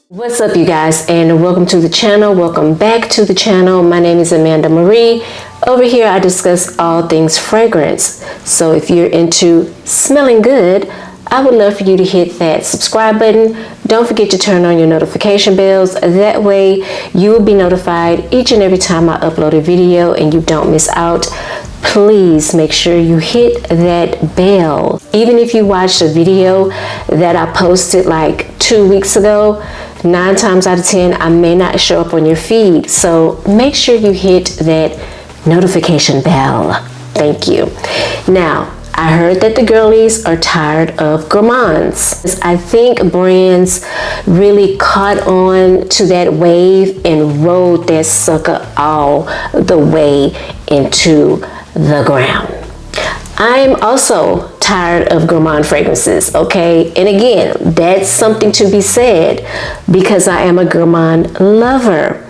What's up, you guys, and welcome to the channel. Welcome back to the channel. My name is Amanda Marie. Over here I discuss all things fragrance. So if you're into smelling good, I would love for you to hit that subscribe button. Don't forget to turn on your notification bells. That way you will be notified each and every time I upload a video and you don't miss out. Please make sure you hit that bell. Even if you watched a video that I posted like 2 weeks ago, 9 times out of 10, I may not show up on your feed. So make sure you hit that notification bell. Thank you. Now, I heard that the girlies are tired of gourmands. I think brands really caught on to that wave and rode that sucker all the way into the ground. I'm also tired of gourmand fragrances, okay? And again, that's something to be said because I am a gourmand lover.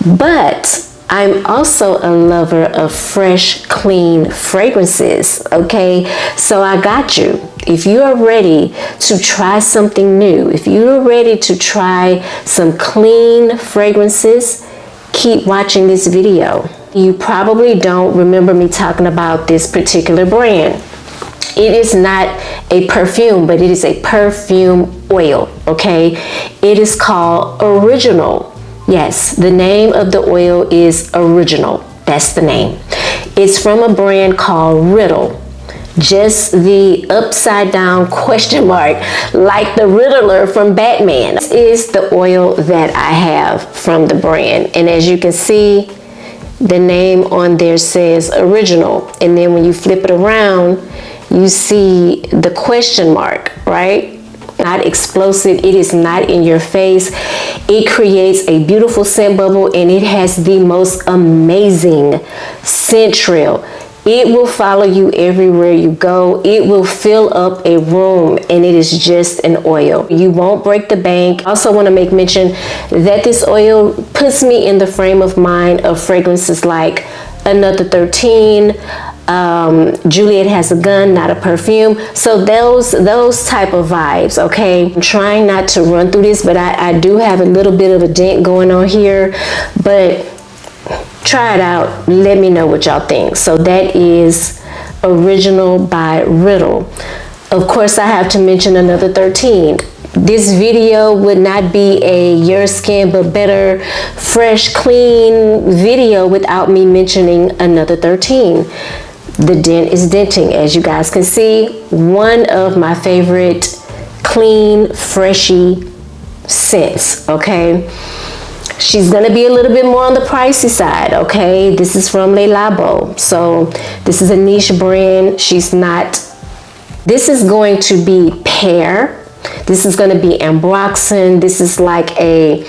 But I'm also a lover of fresh, clean fragrances, okay? So I got you. If you are ready to try something new, if you're ready to try some clean fragrances, keep watching this video. You probably don't remember me talking about this particular brand. It is not a perfume, but it is a perfume oil, okay? It is called Original. Yes, the name of the oil is Original. That's the name. It's from a brand called Riddle. Just the upside down question mark, like the Riddler from Batman. This is the oil that I have from the brand. And as you can see, the name on there says Original. And then when you flip it around, you see the question mark, right? Not explosive, it is not in your face. It creates a beautiful scent bubble and it has the most amazing scent trail. It will follow you everywhere you go. It will fill up a room and it is just an oil. You won't break the bank. I also want to make mention that this oil puts me in the frame of mind of fragrances like Another 13, Juliette Has a Gun, Not a Perfume. So those type of vibes, okay? I'm trying not to run through this, but I do have a little bit of a dent going on here, but try it out. Let me know what y'all think. So that is Original by Riddle. Of course, I have to mention Another 13. This video would not be a your skin but better, fresh, clean video without me mentioning Another 13. The dent is denting, as you guys can see. One of my favorite clean, freshy scents, okay? She's gonna be a little bit more on the pricey side, okay? This is from Lelabo. So this is a niche brand. This is going to be pear. This is going to be ambroxan. This is like a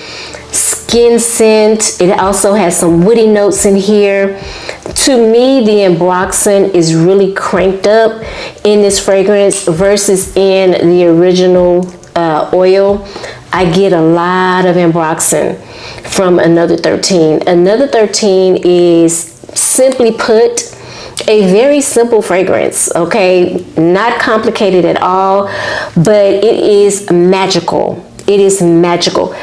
skin scent. It also has some woody notes in here. To me, the ambroxan is really cranked up in this fragrance versus in the Original oil. I get a lot of ambroxan from Another 13. Another 13 is, simply put, a very simple fragrance, okay? Not complicated at all, but it is magical. It is magical.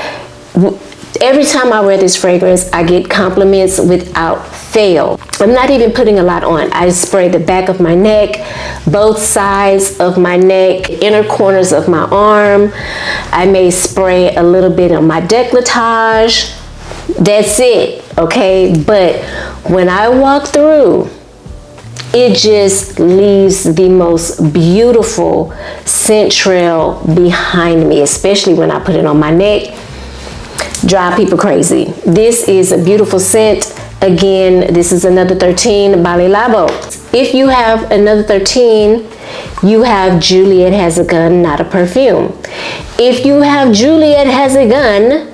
Every time I wear this fragrance, I get compliments without fail. I'm not even putting a lot on. I spray the back of my neck, both sides of my neck, inner corners of my arm. I may spray a little bit on my décolletage. That's it, okay? But when I walk through, it just leaves the most beautiful scent trail behind me, especially when I put it on my neck. Drive people crazy. This is a beautiful scent. Again, this is Another 13 by Lelabo. If you have Another 13, you have Juliette Has a Gun, Not a Perfume. If you have Juliette Has a Gun,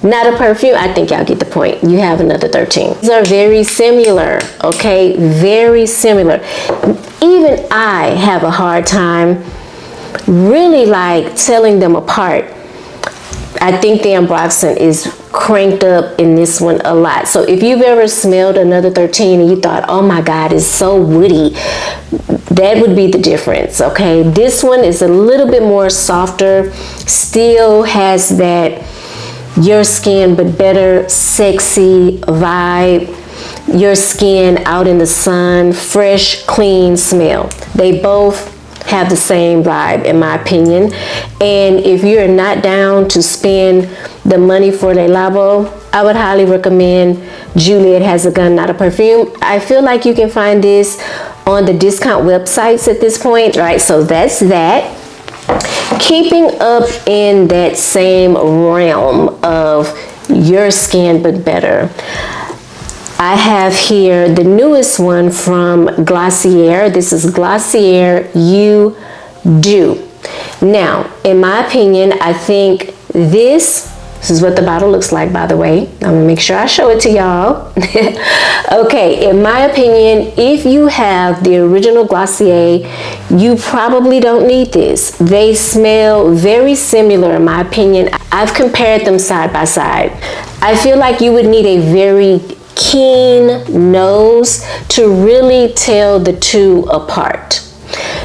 Not a Perfume, I think y'all get the point. You have Another 13. These are very similar, okay? Very similar. Even I have a hard time really like telling them apart. I think the ambroxan is cranked up in this one a lot. So if you've ever smelled another 13 and you thought, oh my God, it's so woody, that would be the difference, okay? This one is a little bit more softer, still has that your skin but better sexy vibe, your skin out in the sun, fresh, clean smell. They both have the same vibe in my opinion. And if you're not down to spend the money for Lelabo, I would highly recommend Juliette Has a Gun Not a Perfume. I feel like you can find this on the discount websites at this point, right? So that's that. Keeping up in that same realm of your skin but better, I have here the newest one from Glossier. This is Glossier You Doux. Now, in my opinion, I think this is what the bottle looks like, by the way. I'm gonna make sure I show it to y'all. Okay, in my opinion, if you have the original Glossier, you probably don't need this. They smell very similar, in my opinion. I've compared them side by side. I feel like you would need a very keen nose to really tell the two apart.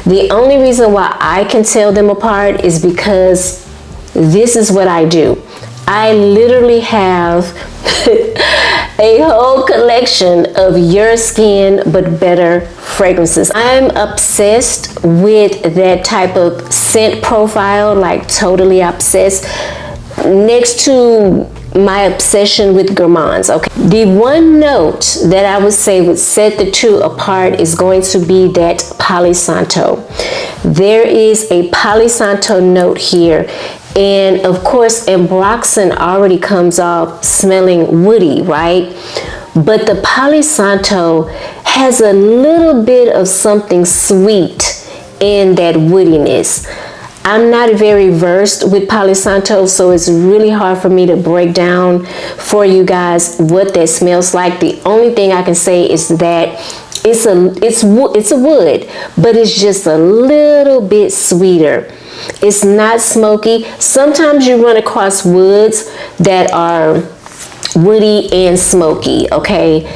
The only reason why I can tell them apart is because this is what I do. I literally have a whole collection of your skin but better fragrances. I'm obsessed with that type of scent profile, like totally obsessed, next to my obsession with gourmands. Okay, the one note that I would say would set the two apart is going to be that Palo Santo. There is a Palo Santo note here, and of course ambroxan already comes off smelling woody, right? But the Palo Santo has a little bit of something sweet in that woodiness. I'm not very versed with Palo Santo, so it's really hard for me to break down for you guys what that smells like. The only thing I can say is that it's a wood, but it's just a little bit sweeter. It's not smoky. Sometimes you run across woods that are woody and smoky, okay?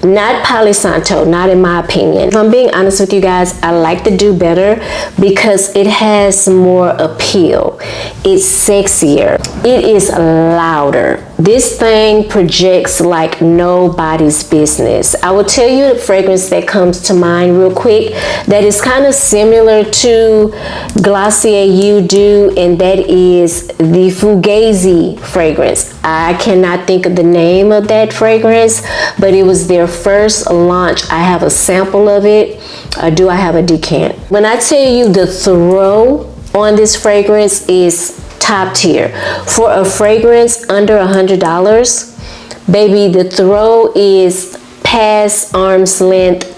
Not Palo Santo, not in my opinion. If I'm being honest with you guys, I like to do better because it has more appeal. It's sexier. It is louder. This thing projects like nobody's business. I will tell you the fragrance that comes to mind real quick that is kind of similar to Glossier You Doux, and that is the Fugazi fragrance. I cannot think of the name of that fragrance, but it was their first launch. I have a sample of it. I have a decant. When I tell you the throw on this fragrance is top tier. For a fragrance under $100, baby, the throw is past arm's length.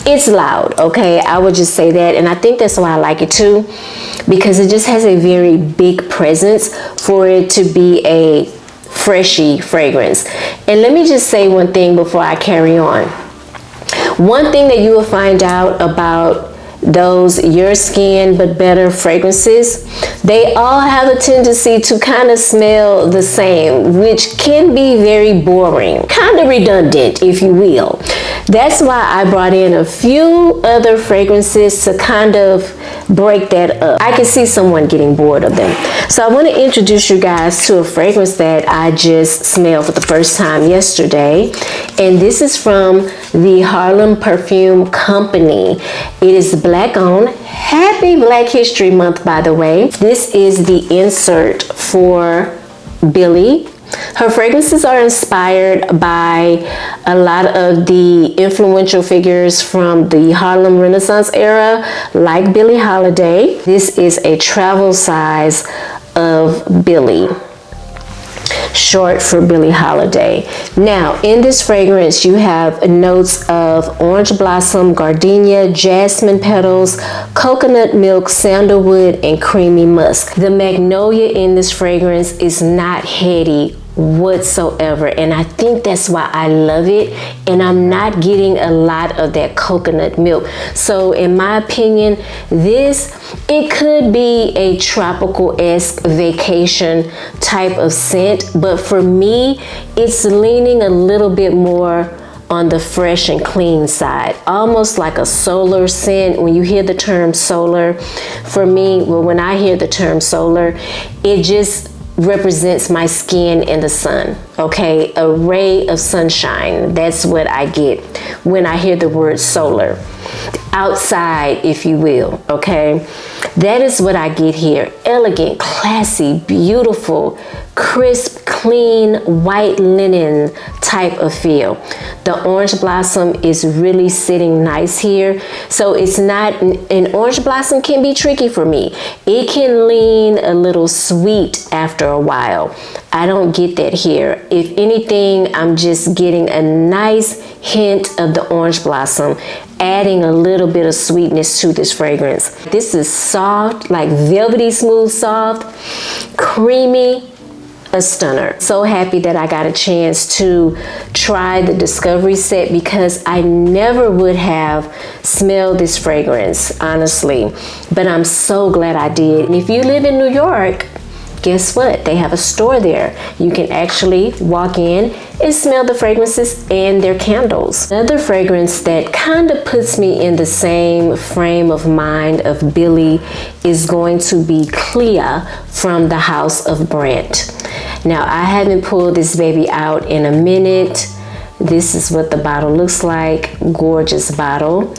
It's loud, okay? I would just say that, and I think that's why I like it too, because it just has a very big presence for it to be a freshy fragrance. And let me just say one thing before I carry on. One thing that you will find out about those your skin but better fragrances, they all have a tendency to kind of smell the same, which can be very boring, kind of redundant, if you will. That's why I brought in a few other fragrances to kind of break that up. I can see someone getting bored of them. So I want to introduce you guys to a fragrance that I just smelled for the first time yesterday. And this is from the Harlem Perfume Company. It is black owned. Happy Black History Month, by the way. This is the insert for Billie. Her fragrances are inspired by a lot of the influential figures from the Harlem Renaissance era, like Billie Holiday. This is a travel size of Billie, short for Billie Holiday. Now, in this fragrance, you have notes of orange blossom, gardenia, jasmine petals, coconut milk, sandalwood, and creamy musk. The magnolia in this fragrance is not heady whatsoever, and I think that's why I love it. And I'm not getting a lot of that coconut milk. So in my opinion, it could be a tropical-esque vacation type of scent, but for me it's leaning a little bit more on the fresh and clean side, almost like a solar scent. When you hear the term solar, for me, well, when I hear the term solar, it just represents my skin in the sun. Okay, a ray of sunshine. That's what I get when I hear the word solar. Outside, if you will. Okay, that is what I get here. Elegant, classy, beautiful, crisp, clean, white linen type of feel. The orange blossom is really sitting nice here. So it's not, an orange blossom can be tricky for me. It can lean a little sweet after a while. I don't get that here. If anything, I'm just getting a nice hint of the orange blossom, adding a little bit of sweetness to this fragrance. This is soft, like velvety smooth soft, creamy, a stunner. So happy that I got a chance to try the Discovery set, because I never would have smelled this fragrance, honestly, but I'm so glad I did. And if you live in New York, guess what? They have a store there. You can actually walk in and smell the fragrances and their candles. Another fragrance that kind of puts me in the same frame of mind of Billie is going to be Klea from the house of Brandt. Now, I haven't pulled this baby out in a minute. This is what the bottle looks like. Gorgeous bottle.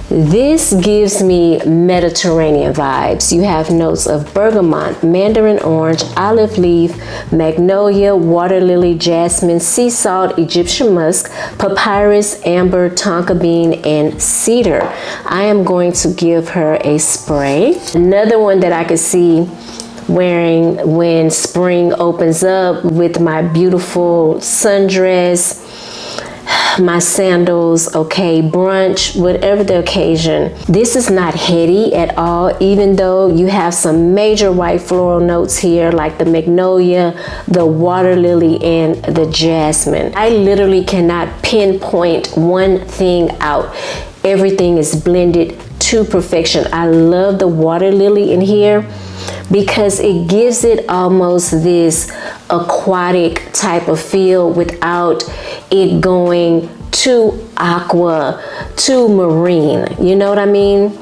This gives me Mediterranean vibes. You have notes of bergamot, mandarin orange, olive leaf, magnolia, water lily, jasmine, sea salt, Egyptian musk, papyrus, amber, tonka bean, and cedar. I am going to give her a spray. Another one that I could see wearing when spring opens up, with my beautiful sundress, my sandals, okay, brunch, whatever the occasion. This is not heady at all, even though you have some major white floral notes here, like the magnolia, the water lily, and the jasmine. I literally cannot pinpoint one thing out. Everything is blended to perfection. I love the water lily in here because it gives it almost this aquatic type of feel without it going too aqua, too marine. You know what I mean?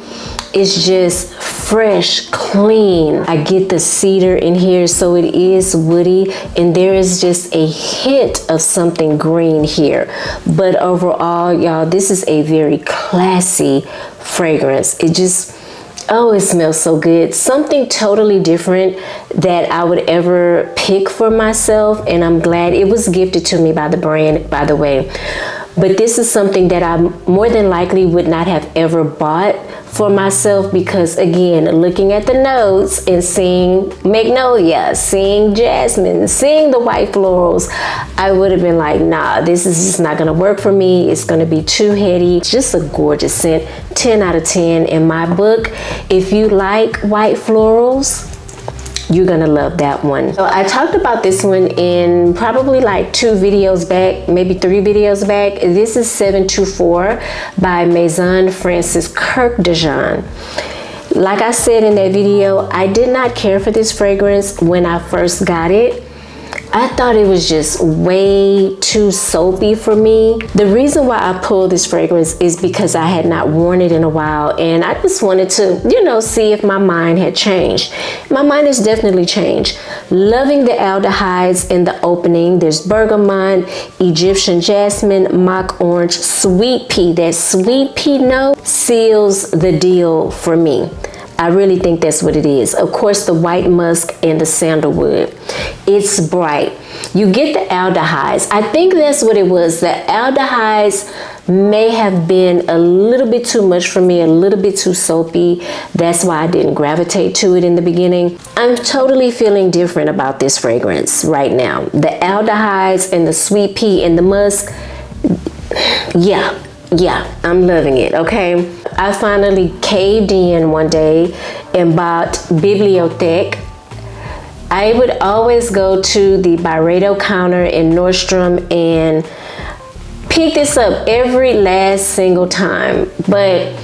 It's just fresh, clean. I get the cedar in here, so it is woody, and there is just a hint of something green here. But overall, y'all, this is a very classy fragrance. It just, oh, it smells so good. Something totally different that I would ever pick for myself, and I'm glad it was gifted to me by the brand, by the way. But this is something that I more than likely would not have ever bought for myself, because again, looking at the notes and seeing magnolia, seeing jasmine, seeing the white florals, I would have been like, nah, this is just not gonna work for me. It's gonna be too heady. It's just a gorgeous scent. 10 out of 10 in my book. If you like white florals, you're gonna love that one. So I talked about this one in probably like 2 videos back, maybe 3 videos back. This is 724 by Maison Francis Kurkdjian. Like I said in that video, I did not care for this fragrance when I first got it. I thought it was just way too soapy for me. The reason why I pulled this fragrance is because I had not worn it in a while, and I just wanted to, you know, see if my mind had changed. My mind has definitely changed. Loving the aldehydes in the opening. There's bergamot, Egyptian jasmine, mock orange, sweet pea. That sweet pea note seals the deal for me. I really think that's what it is. Of course, the white musk and the sandalwood. It's bright. You get the aldehydes. I think that's what it was. The aldehydes may have been a little bit too much for me, a little bit too soapy. That's why I didn't gravitate to it in the beginning. I'm totally feeling different about this fragrance right now. The aldehydes and the sweet pea and the musk, yeah, I'm loving it, okay? I finally caved in one day and bought Bibliotheque. I would always go to the Byredo counter in Nordstrom and pick this up every last single time. But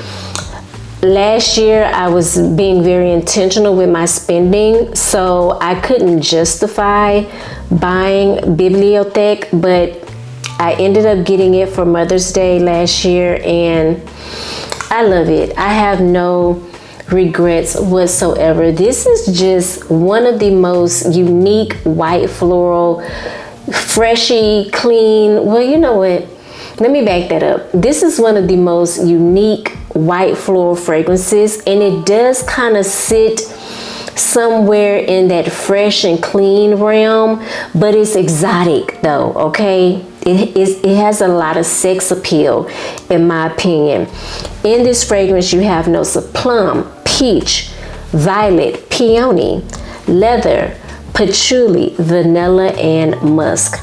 last year I was being very intentional with my spending, so I couldn't justify buying Bibliotheque, but I ended up getting it for Mother's Day last year, and I love it. I have no regrets whatsoever. This is just one of the most unique white floral, freshy, clean. Well, you know what? Let me back that up. This is one of the most unique white floral fragrances, and it does kind of sit somewhere in that fresh and clean realm, but it's exotic though, okay? It has a lot of sex appeal, in my opinion. In this fragrance, you have notes of plum, peach, violet, peony, leather, patchouli, vanilla, and musk.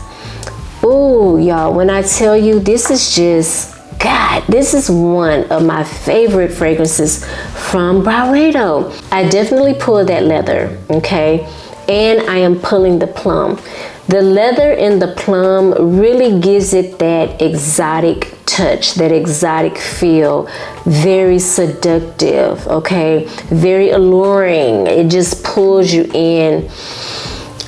Ooh, y'all, when I tell you, this is just, God, this is one of my favorite fragrances from Byredo. I definitely pulled that leather, okay? And I am pulling the plum. The leather and the plum really gives it that exotic touch, that exotic feel. Very seductive, okay? Very alluring. It just pulls you in.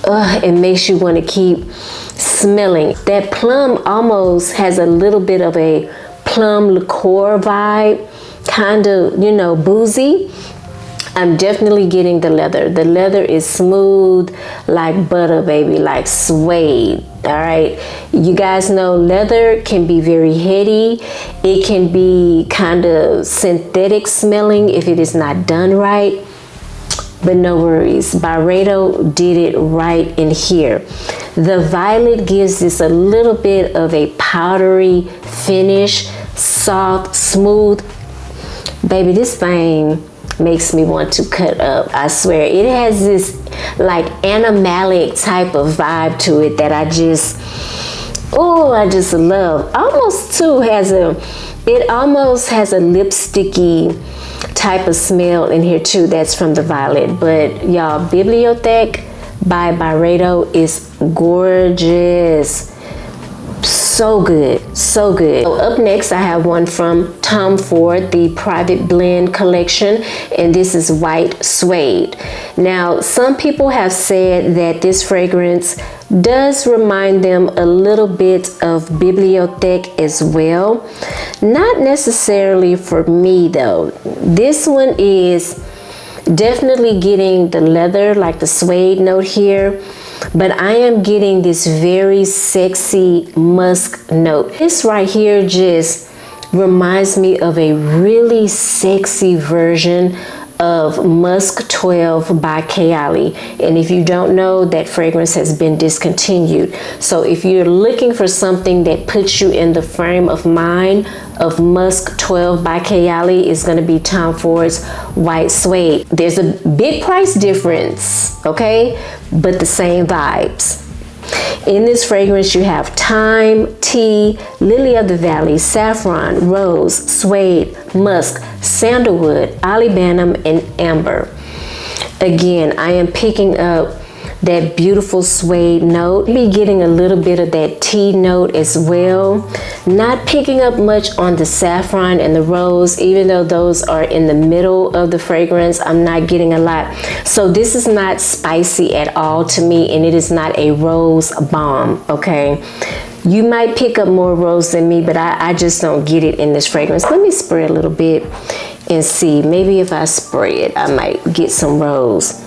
It makes you want to keep smelling. That plum almost has a little bit of a plum liqueur vibe, kind of, you know, boozy. I'm definitely getting the leather. The leather is smooth like butter, baby, like suede. All right, you guys know leather can be very heady. It can be kind of synthetic smelling if it is not done right. But no worries, Byredo did it right in here. The violet gives this a little bit of a powdery finish, soft, smooth. Baby, this thing makes me want to cut up. I swear, it has this like animalic type of vibe to it that I just love. Almost too it almost has a lipsticky type of smell in here too. That's from the violet. But y'all, Bibliotheque by Byredo is gorgeous. So good, so good. So up next, I have one from Tom Ford, the Private Blend collection, and this is White Suede. Now, some people have said that this fragrance does remind them a little bit of Bibliotheque as well. Not necessarily for me though. This one is definitely getting the leather, like the suede note here, but I am getting this very sexy musk note. This right here just reminds me of a really sexy version of Musk 12 by Klea. And if you don't know, that fragrance has been discontinued. So if you're looking for something that puts you in the frame of mind of Musk 12 by Klea, is going to be Tom Ford's White Suede. There's a big price difference, okay? But the same vibes. In this fragrance, you have thyme, tea, lily of the valley, saffron, rose, suede, musk, sandalwood, olibanum, and amber. Again, I am picking up that beautiful suede note. Be getting a little bit of that tea note as well. Not picking up much on the saffron and the rose, even though those are in the middle of the fragrance. I'm not getting a lot. So this is not spicy at all to me, and it is not a rose bomb, okay? You might pick up more rose than me, but I just don't get it in this fragrance. Let me spray a little bit and see. Maybe if I spray it, I might get some rose.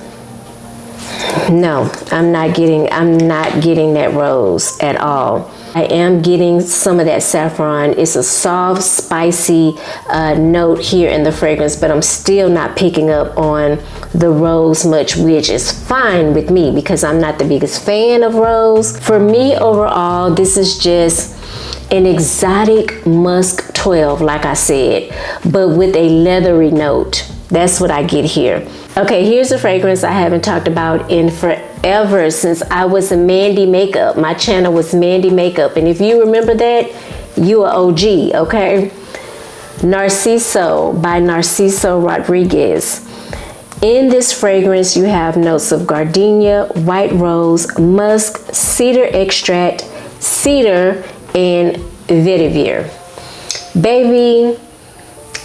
No, I'm not getting that rose at all. I am getting some of that saffron. It's a soft, spicy note here in the fragrance, but I'm still not picking up on the rose much, which is fine with me because I'm not the biggest fan of rose. For me, overall, this is just an exotic musk 12, like I said, but with a leathery note. That's what I get here. Okay, here's a fragrance I haven't talked about in forever, since I was a Mandy Makeup. My channel was Mandy Makeup, and if you remember that, you are OG, okay? Narciso by Narciso Rodriguez. In this fragrance, you have notes of gardenia, white rose, musk, cedar extract, cedar, and vetiver. Baby,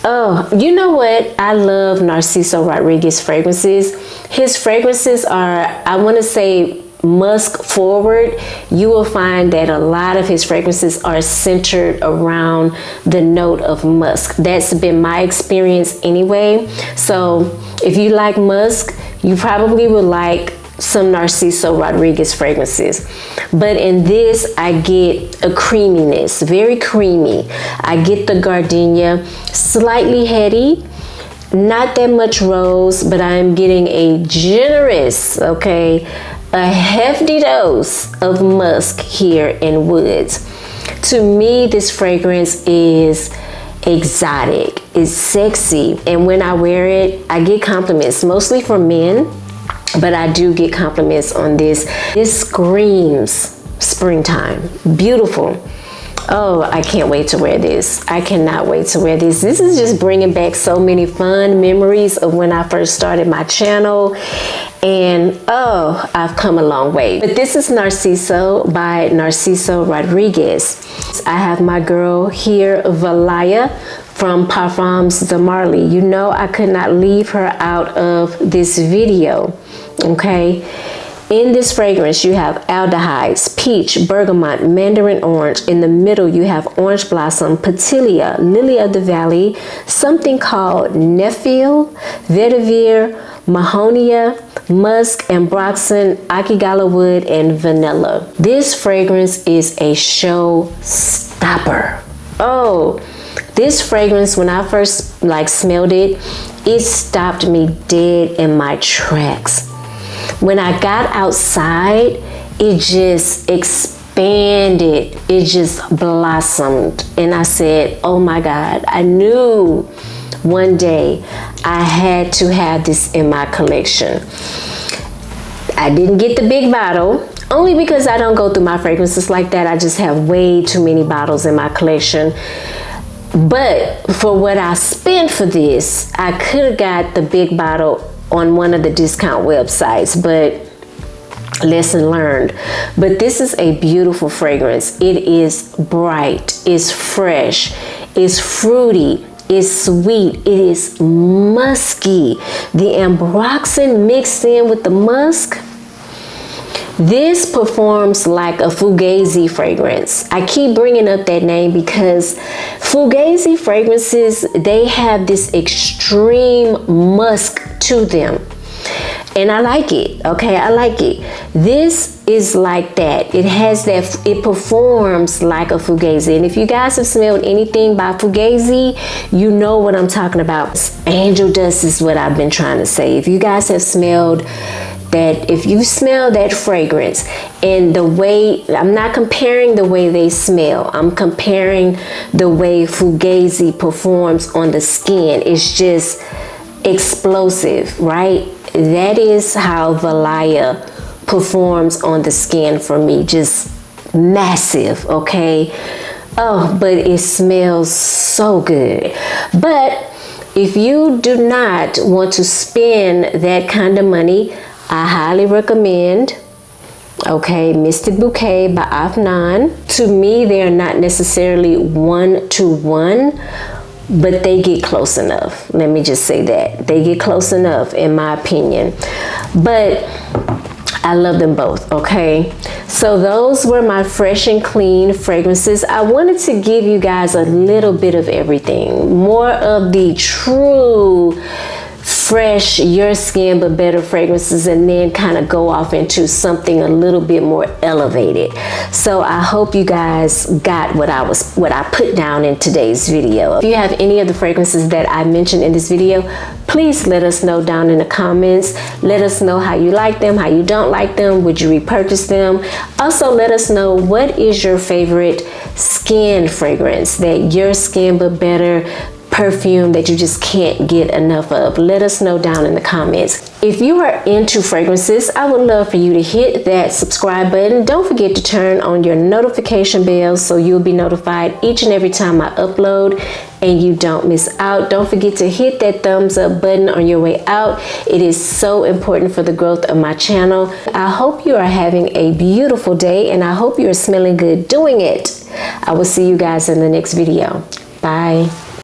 oh, you know what? I love Narciso Rodriguez fragrances. His fragrances are, I want to say, musk forward. You will find that a lot of his fragrances are centered around the note of musk. That's been my experience anyway. So if you like musk, you probably would like some Narciso Rodriguez fragrances. But in this, I get a creaminess, very creamy. I get the gardenia, slightly heady, not that much rose, but I'm getting a generous, okay, a hefty dose of musk here in woods. To me, this fragrance is exotic, it's sexy, and when I wear it, I get compliments, mostly from men, but I do get compliments on this. This screams springtime, beautiful. Oh, I can't wait to wear this. I cannot wait to wear this. This is just bringing back so many fun memories of when I first started my channel. And oh, I've come a long way. But this is Narciso by Narciso Rodriguez. I have my girl here, Valaya, from Perfumes de Marley. You know I could not leave her out of this video, okay? In this fragrance, you have aldehydes, peach, bergamot, mandarin orange. In the middle, you have orange blossom, petilia, lily of the valley, something called nephil, vetiver, mahonia, musk, ambroxan, akigala wood, and vanilla. This fragrance is a show stopper. Oh, this fragrance, when I first smelled it, it stopped me dead in my tracks. When I got outside, it just expanded, it just blossomed. And I said, oh my God, I knew one day I had to have this in my collection. I didn't get the big bottle, only because I don't go through my fragrances like that. I just have way too many bottles in my collection. But for what I spent for this, I could have got the big bottle on one of the discount websites, but lesson learned. But this is a beautiful fragrance. It is bright, it's fresh, it's fruity, it's sweet, it is musky. The ambroxan mixed in with the musk, this performs like a fugazi fragrance. I keep bringing up that name because fugazi fragrances, they have this extreme musk to them. And I like it, okay? I like it. This is like that. It has that, it performs like a fugazi. And if you guys have smelled anything by fugazi, you know what I'm talking about. Angel dust is what I've been trying to say. If you guys have smelled that, if you smell that fragrance and the way, I'm not comparing the way they smell, I'm comparing the way fugazi performs on the skin. It's just explosive, right? That is how Valaya performs on the skin for me, just massive, okay? Oh, but it smells so good. But if you do not want to spend that kind of money, I highly recommend, okay, Mystique Bouquet by Afnan. To me, they're not necessarily one-to-one, but they get close enough. Let me just say that. They get close enough, in my opinion. But I love them both, okay? So those were my fresh and clean fragrances. I wanted to give you guys a little bit of everything. More of the true fresh, your skin but better fragrances, and then kind of go off into something a little bit more elevated. So I hope you guys got what I put down in today's video. If you have any of the fragrances that I mentioned in this video, please let us know down in the comments. Let us know how you like them, how you don't like them, would you repurchase them? Also let us know what is your favorite skin fragrance that your skin but better perfume that you just can't get enough of? Let us know down in the comments. If you are into fragrances, I would love for you to hit that subscribe button. Don't forget to turn on your notification bell so you'll be notified each and every time I upload and you don't miss out. Don't forget to hit that thumbs up button on your way out. It is so important for the growth of my channel. I hope you are having a beautiful day and I hope you are smelling good doing it. I will see you guys in the next video. Bye.